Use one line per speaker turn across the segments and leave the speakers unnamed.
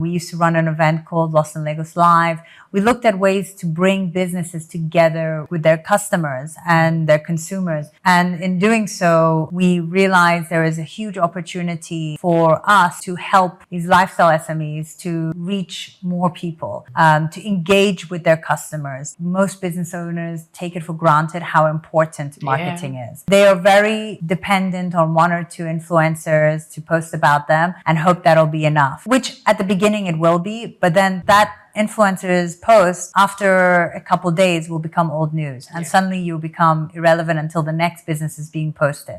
We used to run an event called Lost in Lagos Live. We looked at ways to bring businesses together with their customers and their consumers. And in doing so, we realized there is a huge opportunity for us to help these lifestyle SMEs to reach more people, to engage with their customers. Most business owners take it for granted how important marketing is. They are very dependent on one or two influencers to post about them and hope that'll be enough, which at the beginning it will be, but then that influencer's post after a couple days will become old news, and suddenly you'll become irrelevant until the next business is being posted.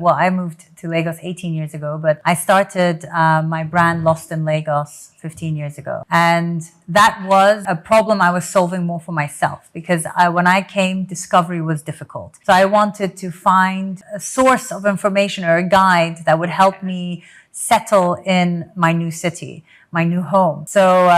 Well, I moved to Lagos 18 years ago, but I started my brand Lost in Lagos 15 years ago. And that was a problem I was solving more for myself, because when I came, discovery was difficult. So I wanted to find a source of information or a guide that would help me settle in my new city, my new home. So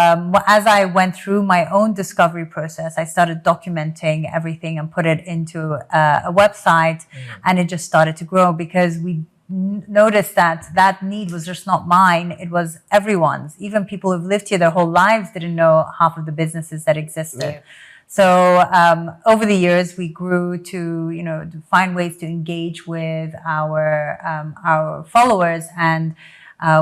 as I went through my own discovery process, I started documenting everything and put it into a website, and it just started to grow because we noticed that that need was just not mine, it was everyone's. Even people who've lived here their whole lives didn't know half of the businesses that existed. So over the years, we grew to find ways to engage with our followers, and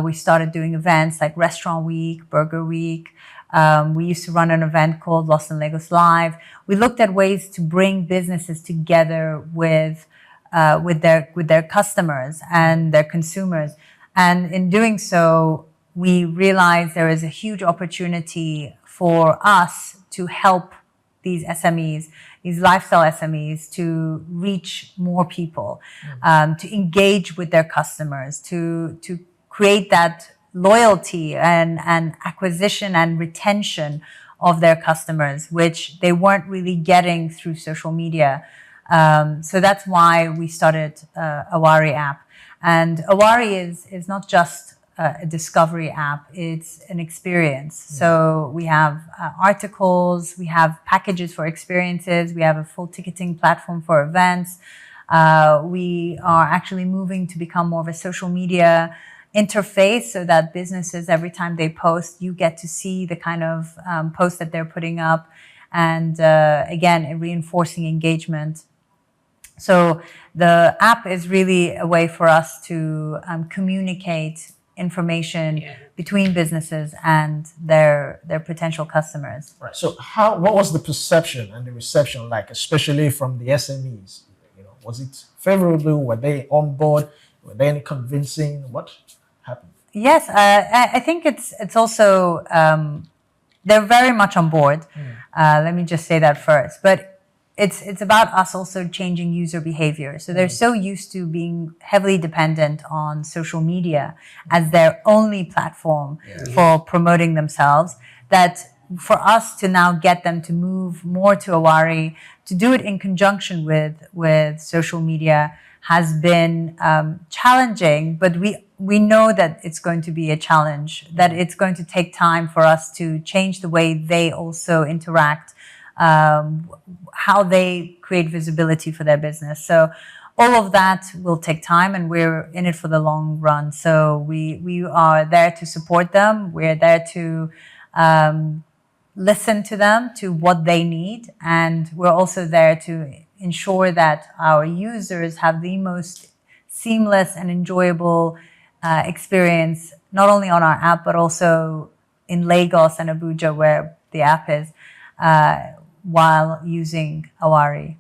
we started doing events like Restaurant Week, Burger Week. We used to run an event called Lost in Lagos Live. We looked at ways to bring businesses together with their customers and their consumers, and in doing so, we realized there is a huge opportunity for us to help these SMEs, these lifestyle SMEs, to reach more people, to engage with their customers, to create that loyalty and acquisition and retention of their customers, which they weren't really getting through social media. So that's why we started Awari app. And Awari is not just a discovery app, it's an experience. So we have articles, we have packages for experiences, we have a full ticketing platform for events. We are actually moving to become more of a social media interface, so that businesses, every time they post, you get to see the kind of posts that they're putting up, and again, reinforcing engagement. So the app is really a way for us to communicate information between businesses and their potential customers.
Right. So what was the perception and the reception like, especially from the SMEs? Was it favorable? Were they on board? Were they any convincing? What happened?
Yes, I think it's also they're very much on board. Let me just say that first, but it's about us also changing user behavior. So they're so used to being heavily dependent on social media as their only platform for promoting themselves, that for us to now get them to move more to Awari, to do it in conjunction with social media, has been challenging, but we know that it's going to be a challenge, that it's going to take time for us to change the way they also interact, how they create visibility for their business. So all of that will take time, and we're in it for the long run. So we are there to support them. We're there to listen to them, to what they need, and we're also there to ensure that our users have the most seamless and enjoyable experience, not only on our app, but also in Lagos and Abuja, where the app is, while using Awari.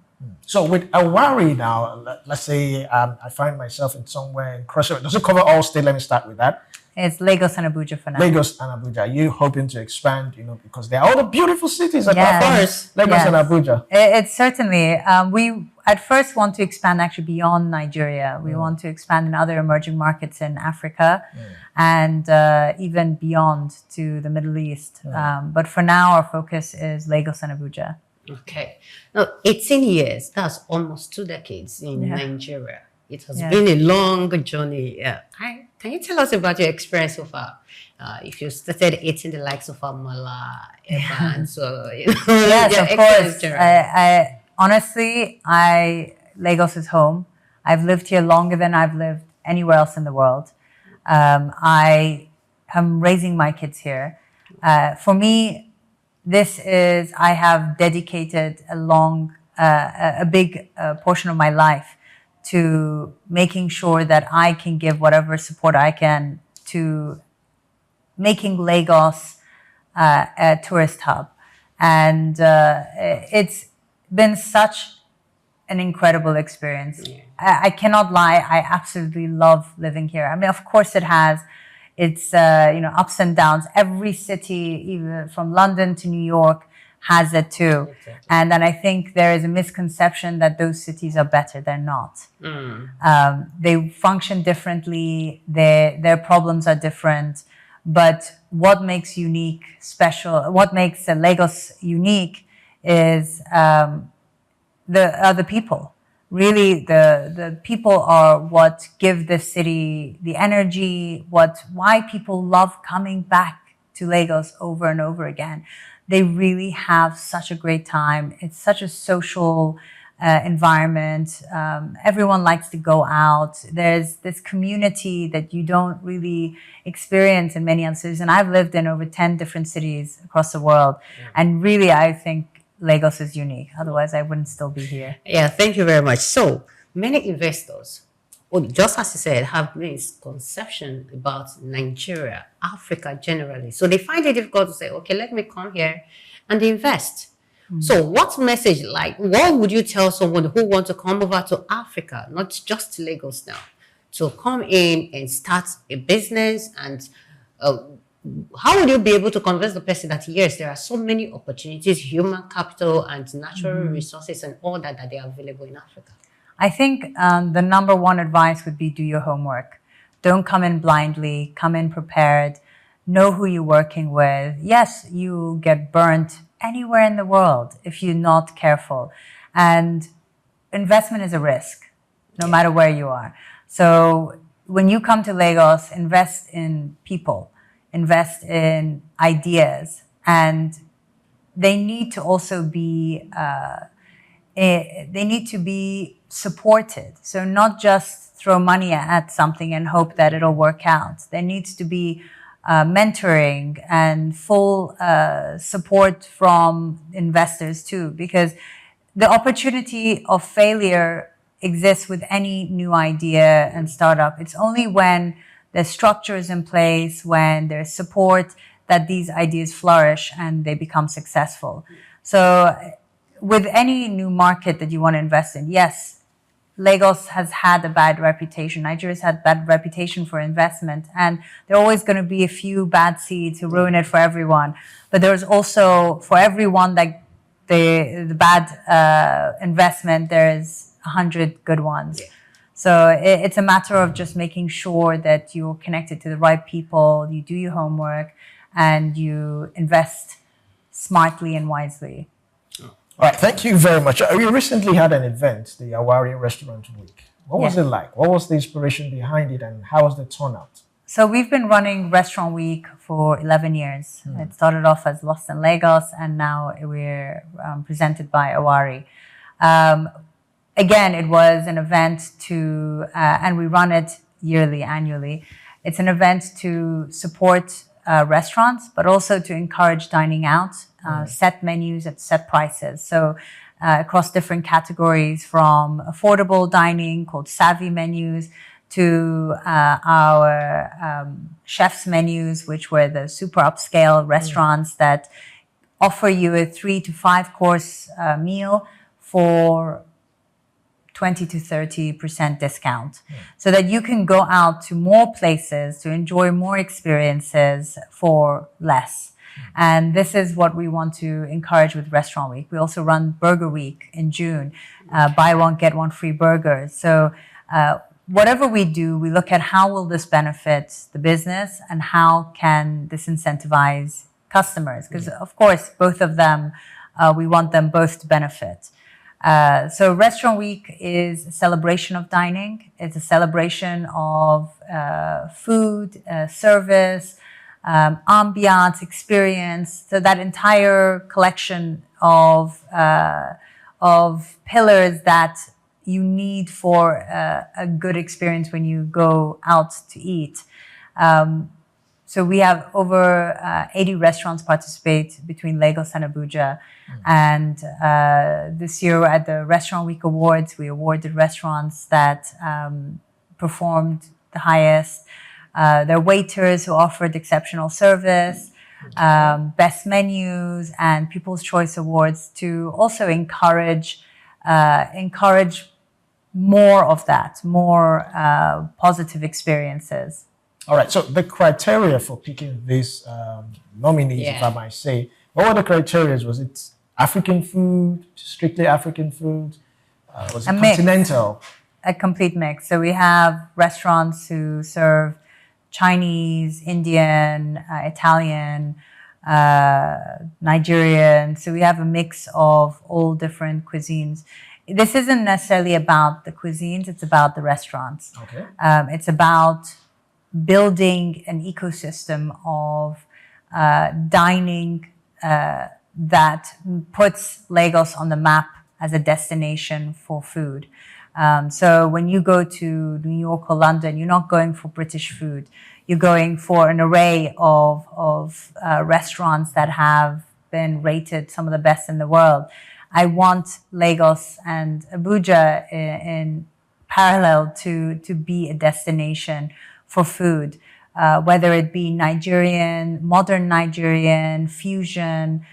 So with Awari now, let's say I find myself in somewhere in Crossroads. Does it cover all state? Let me start with that.
It's Lagos and Abuja for now.
Lagos and Abuja. Are you hoping to expand, because they are all the beautiful cities
Yes.
Lagos and Abuja.
It's certainly, we at first want to expand actually beyond Nigeria. We want to expand in other emerging markets in Africa and even beyond to the Middle East. But for now, our focus is Lagos and Abuja.
Okay. Now, 18 years, that's almost 2 decades in Nigeria. It has been a long journey. Can you tell us about your experience so far? If you started eating the likes of Amala, Eba, and so,
Yes, of course. Honestly, Lagos is home. I've lived here longer than I've lived anywhere else in the world. I am raising my kids here. For me, I have dedicated a big portion of my life to making sure that I can give whatever support I can to making Lagos a tourist hub. And it's been such an incredible experience.
Yeah.
I cannot lie, I absolutely love living here. I mean, of course it has its ups and downs. Every city, even from London to New York, has it too.
Exactly.
And then I think there is a misconception that those cities are better. They're not. They function differently. Their problems are different. But what makes what makes Lagos unique is the people. Really, the people are what give the city the energy, why people love coming back to Lagos over and over again. They really have such a great time. It's such a social environment. Everyone likes to go out. There's this community that you don't really experience in many other cities. And I've lived in over 10 different cities across the world. And really, I think Lagos is unique. Otherwise, I wouldn't still be here.
Yeah, thank you very much. So many investors, well, just as you said, have misconception about Nigeria, Africa generally. So they find it difficult to say, okay, let me come here and invest. So what message, what would you tell someone who wants to come over to Africa, not just to Lagos now, to come in and start a business? And how would you be able to convince the person that, yes, there are so many opportunities, human capital and natural resources and all that they are available in Africa?
I think the number one advice would be do your homework. Don't come in blindly, come in prepared, know who you're working with. Yes, you get burnt anywhere in the world if you're not careful. And investment is a risk, no matter where you are. So when you come to Lagos, invest in people, invest in ideas, and they need to also be supported. So not just throw money at something and hope that it'll work out. There needs to be mentoring and full support from investors too, because the opportunity of failure exists with any new idea and startup. It's only when there's structures in place, when there's support, that these ideas flourish and they become successful. So with any new market that you want to invest in, yes, Lagos has had a bad reputation. Nigeria's had a bad reputation for investment, and there are always going to be a few bad seeds who ruin it for everyone. But there's also, for everyone, like the bad investment, there's 100 good ones. Yeah. So it's a matter of just making sure that you're connected to the right people, you do your homework, and you invest smartly and wisely.
All right, thank you very much. We recently had an event, the Awari Restaurant Week. What was it like? What was the inspiration behind it, and how was the turnout?
So we've been running Restaurant Week for 11 years. It started off as Lost in Lagos, and now we're presented by Awari. Again, it was an event and we run it annually. It's an event to support restaurants, but also to encourage dining out, set menus at set prices. So across different categories, from affordable dining called savvy menus to our chef's menus, which were the super upscale restaurants that offer you a 3 to 5 course meal for 20 to 30% discount, so that you can go out to more places to enjoy more experiences for less. And this is what we want to encourage with Restaurant Week. We also run Burger Week in June, buy one, get one free burgers. So whatever we do, we look at how will this benefit the business and how can this incentivize customers? Because of course, both of them, we want them both to benefit. So Restaurant Week is a celebration of dining. It's a celebration of food, service, ambiance, experience. So that entire collection of pillars that you need for a good experience when you go out to eat. So we have over 80 restaurants participate between Lagos and Abuja. And this year at the Restaurant Week Awards, we awarded restaurants that performed the highest. There are waiters who offered exceptional service, best menus, and People's Choice Awards to also encourage more of that, more positive experiences.
All right. So the criteria for picking these nominees, if I might say, what were the criteria? Was it African food, strictly African food? Was it continental?
A complete mix. So we have restaurants who serve Chinese, Indian, Italian, Nigerian. So we have a mix of all different cuisines. This isn't necessarily about the cuisines, it's about the restaurants.
Okay.
It's about building an ecosystem of dining that puts Lagos on the map as a destination for food. So when you go to New York or London, you're not going for British food. You're going for an array of restaurants that have been rated some of the best in the world. I want Lagos and Abuja in parallel to be a destination for food, whether it be Nigerian, modern Nigerian, fusion,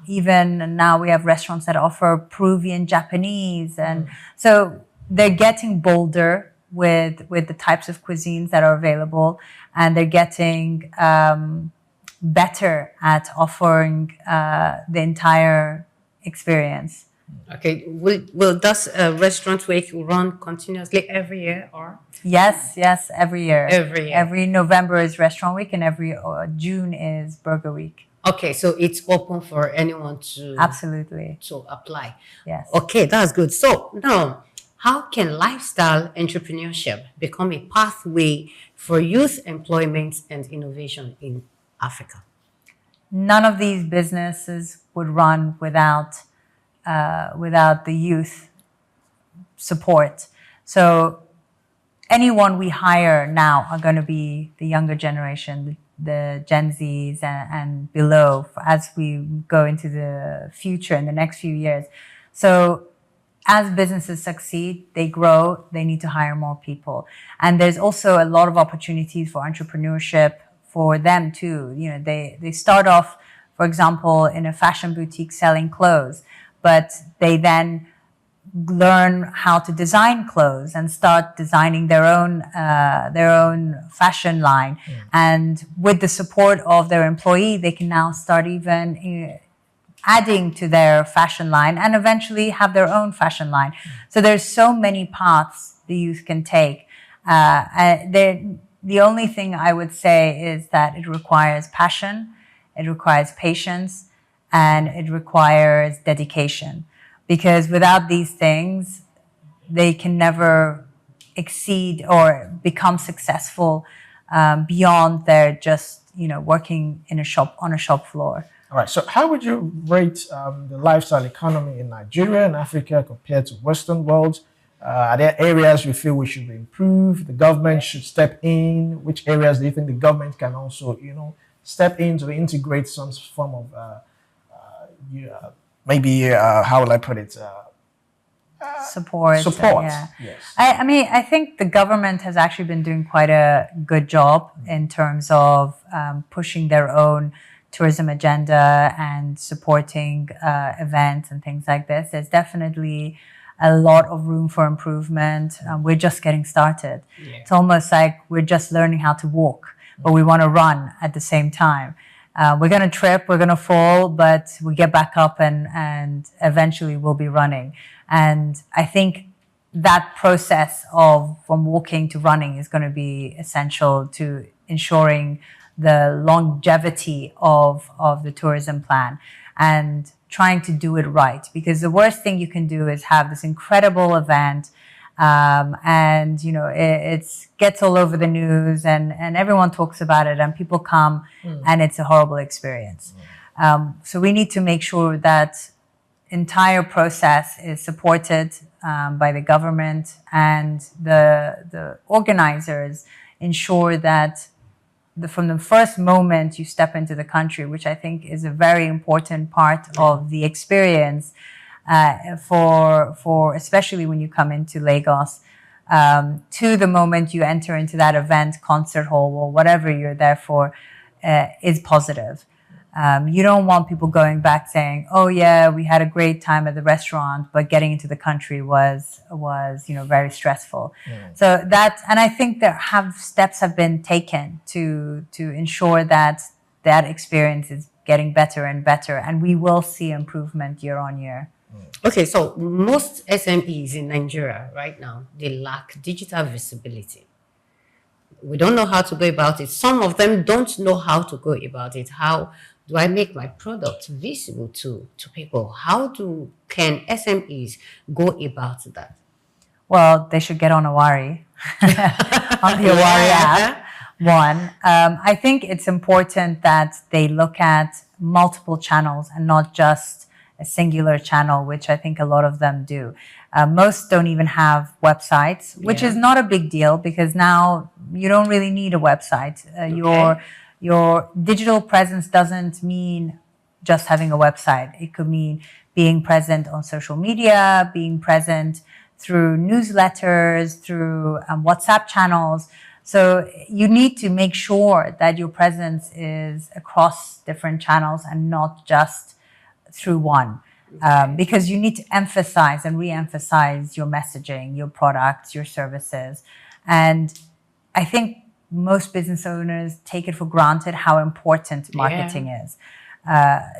even now we have restaurants that offer Peruvian, Japanese. And so they're getting bolder with the types of cuisines that are available, and they're getting better at offering the entire experience.
Okay, will this restaurant week run continuously every year, or?
Yes, every year.
Every year.
Every November is Restaurant Week, and every June is Burger Week.
Okay, so it's open for anyone to
Absolutely
to apply.
Yes.
Okay, that's good. So now, how can lifestyle entrepreneurship become a pathway for youth employment and innovation in Africa?
None of these businesses would run without the youth support. So anyone we hire now are going to be the younger generation, the Gen Zs and below, as we go into the future in the next few years. So as businesses succeed, they grow, they need to hire more people. And there's also a lot of opportunities for entrepreneurship for them too. You know, they start off, for example, in a fashion boutique selling clothes, but they then learn how to design clothes and start designing their own fashion line. And with the support of their employee, they can now start even adding to their fashion line and eventually have their own fashion line. So there's so many paths the youth can take. The only thing I would say is that it requires passion, it requires patience, and it requires dedication. Because without these things, they can never exceed or become successful beyond their just, working in on a shop floor.
All right. So how would you rate the lifestyle economy in Nigeria and Africa compared to Western world? Are there areas you feel we should improve? The government should step in. Which areas do you think the government can also, step in to integrate some form of, how will I put it?
Support.
Yeah. Yes.
I think the government has actually been doing quite a good job in terms of pushing their own tourism agenda and supporting events and things like this. There's definitely a lot of room for improvement. We're just getting started. Yeah. It's almost like we're just learning how to walk, but we want to run at the same time. We're going to trip, we're going to fall, but we get back up and eventually we'll be running. And I think that process from walking to running is going to be essential to ensuring the longevity of the tourism plan and trying to do it right. Because the worst thing you can do is have this incredible event and it gets all over the news and everyone talks about it and people come and it's a horrible experience. So we need to make sure that entire process is supported by the government, and the organizers ensure that from the first moment you step into the country, which I think is a very important part of the experience for especially when you come into Lagos, to the moment you enter into that event, concert hall, or whatever you're there for, is positive. You don't want people going back saying, "Oh yeah, we had a great time at the restaurant, but getting into the country was very stressful." So and I think steps have been taken to ensure that experience is getting better and better, and we will see improvement year on year.
Okay, so most SMEs in Nigeria right now, they lack digital visibility. We don't know how to go about it. Some of them don't know how to go about it. How do I make my product visible to people? How can SMEs go about that?
Well, they should get on Awari, on the Awari app. One, I think it's important that they look at multiple channels and not just a singular channel, which I think a lot of them do. Most don't even have websites, which is not a big deal, because now you don't really need a website. Your digital presence doesn't mean just having a website. It could mean being present on social media, being present through newsletters, through WhatsApp channels. So you need to make sure that your presence is across different channels and not just through one. Because you need to emphasize and re-emphasize your messaging, your products, your services. And I think most business owners take it for granted how important marketing is.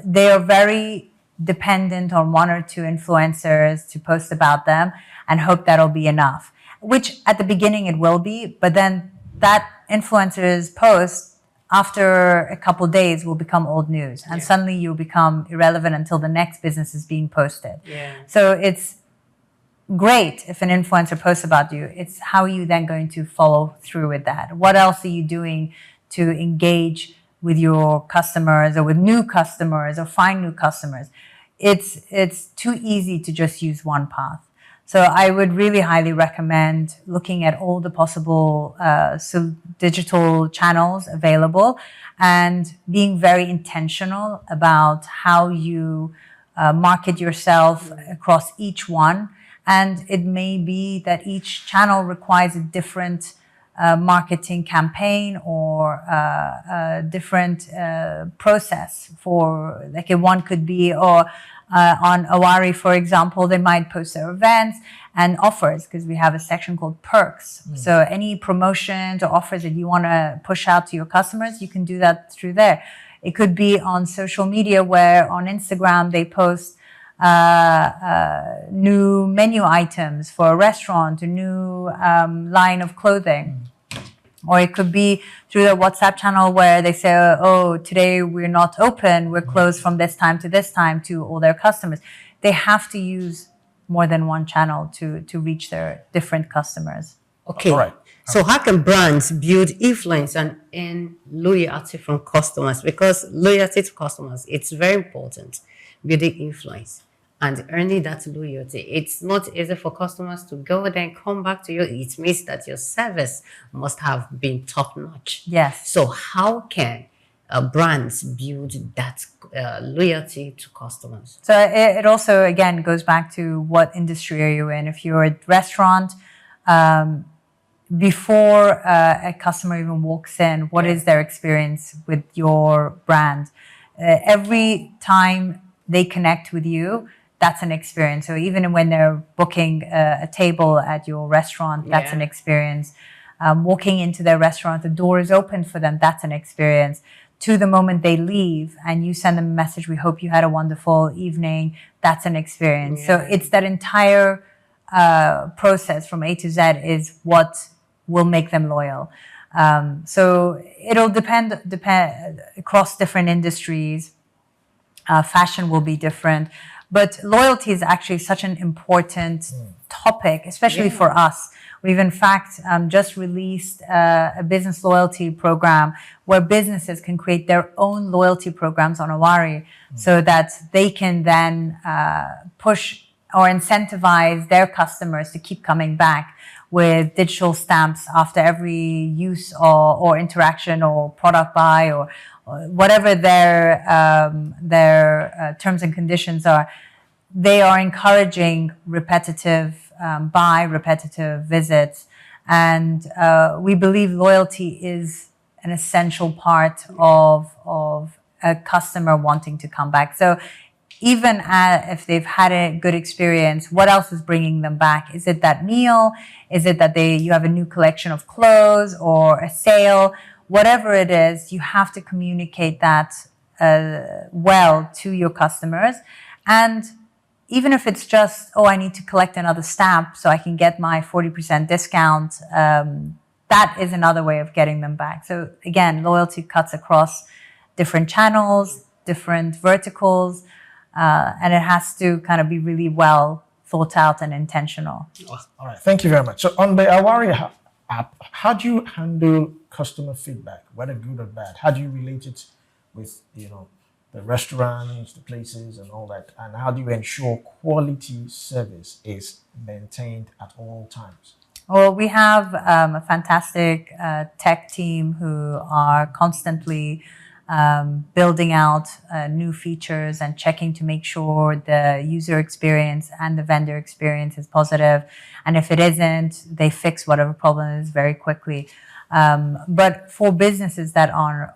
They are very dependent on one or two influencers to post about them and hope that'll be enough, which at the beginning it will be, but then that influencer's post after a couple of days will become old news, and suddenly you'll become irrelevant until the next business is being posted. So it's great if an influencer posts about you. It's how are you then going to follow through with that? What else are you doing to engage with your customers or with new customers or find new customers? It's too easy to just use one path. So I would really highly recommend looking at all the possible digital channels available and being very intentional about how you market yourself across each one. And it may be that each channel requires a different marketing campaign or a different process for, like, one could be, on Awari, for example, they might post their events and offers, because we have a section called perks. So any promotions or offers that you want to push out to your customers, you can do that through there. It could be on social media, where on Instagram they post new menu items for a restaurant, a new line of clothing. Or it could be through the WhatsApp channel where they say, "Oh, today we're not open. We're closed from this time to this time," to all their customers. They have to use more than one channel to reach their different customers.
Okay.
All right.
So how can brands build influence and earn loyalty from customers? Because loyalty to customers, it's very important. Building influence and earning that loyalty. It's not easy for customers to go there and come back to you. It means that your service must have been top notch.
Yes.
So how can brands build that loyalty to customers?
So it also, again, goes back to what industry are you in. If you're a restaurant, before a customer even walks in, what is their experience with your brand? Every time they connect with you, that's an experience. So even when they're booking a table at your restaurant, that's an experience. Walking into their restaurant, the door is open for them, that's an experience. To the moment they leave and you send them a message, "We hope you had a wonderful evening," that's an experience. So it's that entire process from A to Z is what will make them loyal. So it'll depend across different industries. Fashion will be different. But loyalty is actually such an important topic, especially for us. We've in fact just released a business loyalty program where businesses can create their own loyalty programs on Awari so that they can then push or incentivize their customers to keep coming back with digital stamps after every use or interaction or product buy or whatever their terms and conditions are. They are encouraging repetitive repetitive visits. And we believe loyalty is an essential part of a customer wanting to come back. So even if they've had a good experience, what else is bringing them back? Is it that meal? Is it that you have a new collection of clothes or a sale? Whatever it is, you have to communicate that well to your customers. And even if it's just, I need to collect another stamp so I can get my 40% discount, that is another way of getting them back. So again, loyalty cuts across different channels, different verticals, and it has to kind of be really well thought out and intentional.
All right, thank you very much. So on the Awari app, how do you handle customer feedback, whether good or bad? How do you relate it with, the restaurants, the places and all that? And how do you ensure quality service is maintained at all times?
Well, we have a fantastic tech team who are constantly building out new features and checking to make sure the user experience and the vendor experience is positive. And if it isn't, they fix whatever problem is very quickly. But for businesses that are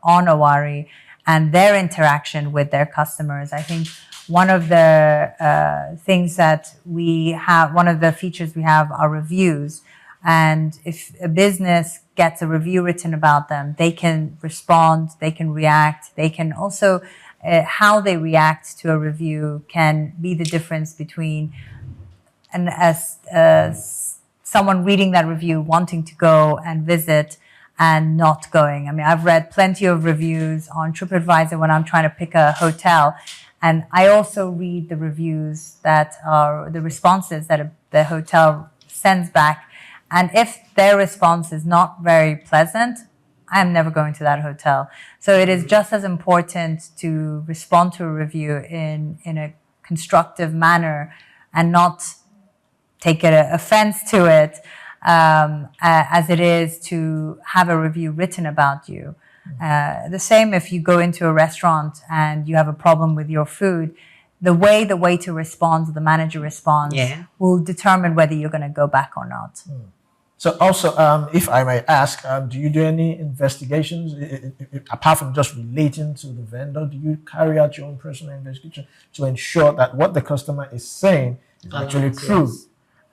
on Awari and their interaction with their customers, I think one of the things that we have, one of the features we have are reviews. And if a business gets a review written about them, they can respond, they can react, they can also, how they react to a review can be the difference between someone reading that review, wanting to go and visit and not going. I mean, I've read plenty of reviews on TripAdvisor when I'm trying to pick a hotel. And I also read the reviews that are the responses that the hotel sends back. And if their response is not very pleasant, I'm never going to that hotel. So it is just as important to respond to a review in a constructive manner and not take offense to it as it is to have a review written about you. The same if you go into a restaurant and you have a problem with your food, the way the waiter responds, the manager responds, will determine whether you're going to go back or not.
So also, if I may ask, do you do any investigations, apart from just relating to the vendor? Do you carry out your own personal investigation to ensure that what the customer is saying is actually true?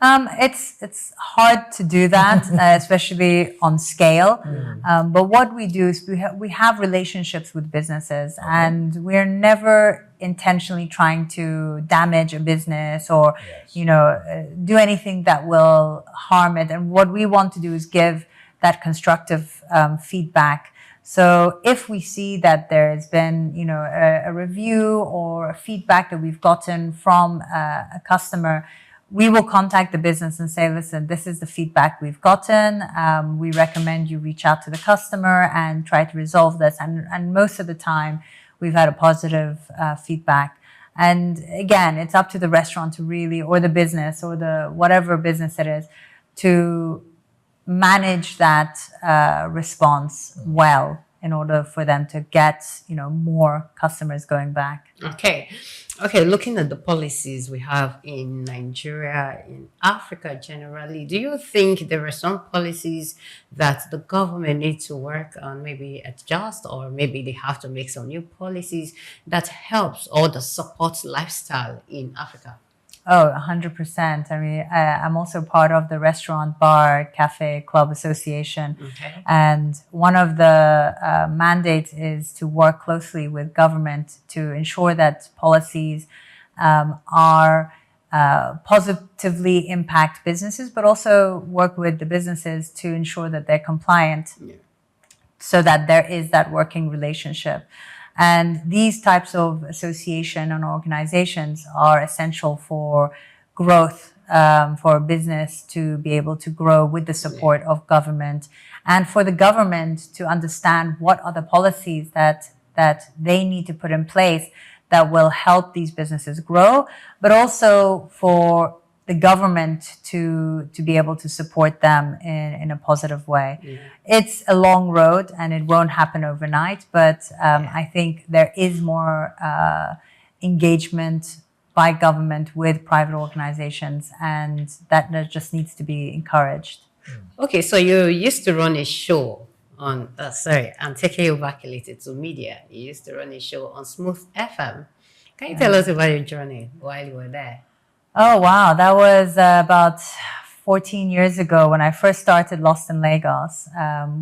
It's hard to do that, especially on scale. But what we do is we have relationships with businesses, and we're never intentionally trying to damage a business or, do anything that will harm it. And what we want to do is give that constructive feedback. So if we see that there's been, a review or a feedback that we've gotten from a customer, we will contact the business and say, listen, this is the feedback we've gotten. We recommend you reach out to the customer and try to resolve this. And most of the time, we've had a positive feedback. And again, it's up to the restaurant to really, or the business, or the whatever business it is, to manage that response well in order for them to get, more customers going back.
Okay, looking at the policies we have in Nigeria, in Africa generally, do you think there are some policies that the government needs to work on, maybe adjust, or maybe they have to make some new policies that helps or that supports lifestyle in Africa?
Oh, 100%. I mean, I'm also part of the Restaurant, Bar, Cafe, Club Association.
Okay.
And one of the mandates is to work closely with government to ensure that policies are positively impact businesses, but also work with the businesses to ensure that they're compliant so that there is that working relationship. And these types of association and organizations are essential for growth for a business to be able to grow with the support of government, and for the government to understand what are the policies that they need to put in place that will help these businesses grow, but also for the government to be able to support them in a positive way. Yeah. It's a long road and it won't happen overnight, but I think there is more engagement by government with private organizations, and that just needs to be encouraged.
Okay, so you used to run a show on, sorry, I'm taking you back a little to media. You used to run a show on SOUQ FM. Can you tell us about your journey while you were there?
Oh, wow. That was about 14 years ago when I first started Lost in Lagos.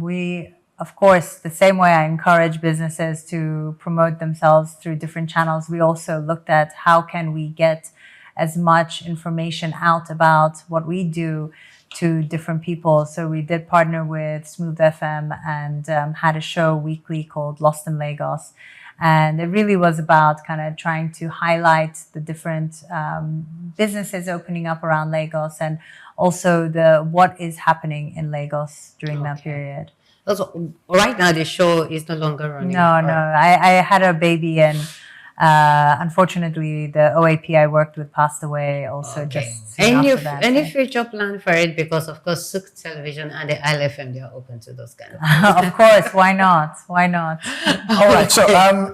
We, of course, the same way I encourage businesses to promote themselves through different channels, we also looked at how can we get as much information out about what we do to different people. So we did partner with SOUQ FM and had a show weekly called Lost in Lagos. And it really was about kind of trying to highlight the different businesses opening up around Lagos, and also what is happening in Lagos during that period.
Also, right now the show is no longer running.
No. I had a baby, and unfortunately the OAP I worked with passed away also just soon after that.
Any future plan for it? Because of course SOUQ Television and the ILFM, they are open to those kind of things.
Of course, why not? Why not?
All right, so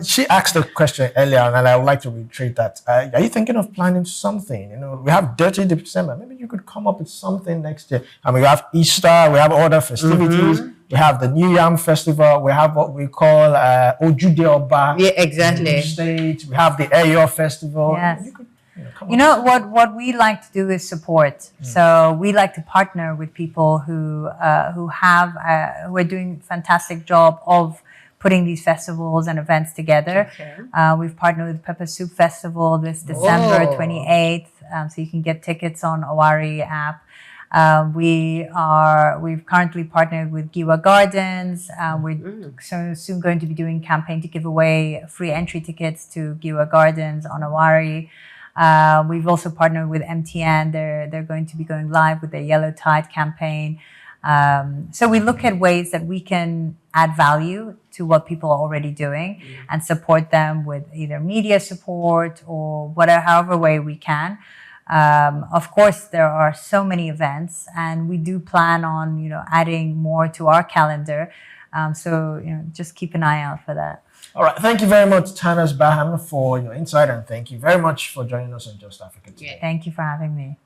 she asked a question earlier and I would like to reiterate that. Are you thinking of planning something? You know, we have Dirty December. Maybe you could come up with something next year. I mean, we have Easter, we have other festivities. We have the New Yam Festival. We have what we call Ojude Oba.
Yeah, exactly.
State. We have the Eyo Festival.
Yes. You know what we like to do is support. So we like to partner with people who are doing a fantastic job of putting these festivals and events together. Okay. We've partnered with Pepper Soup Festival this December 28th. So you can get tickets on Owari app. We've currently partnered with Giwa Gardens. We're so soon going to be doing a campaign to give away free entry tickets to Giwa Gardens on Owari. We've also partnered with MTN. They're going to be going live with their Yellow Tide campaign. So we look at ways that we can add value to what people are already doing and support them with either media support or however way we can. Of course, there are so many events, and we do plan on, adding more to our calendar. So, just keep an eye out for that.
All right. Thank you very much, Tannaz Bahnam, for your insight, and thank you very much for joining us on Just Africa today.
Thank you for having me.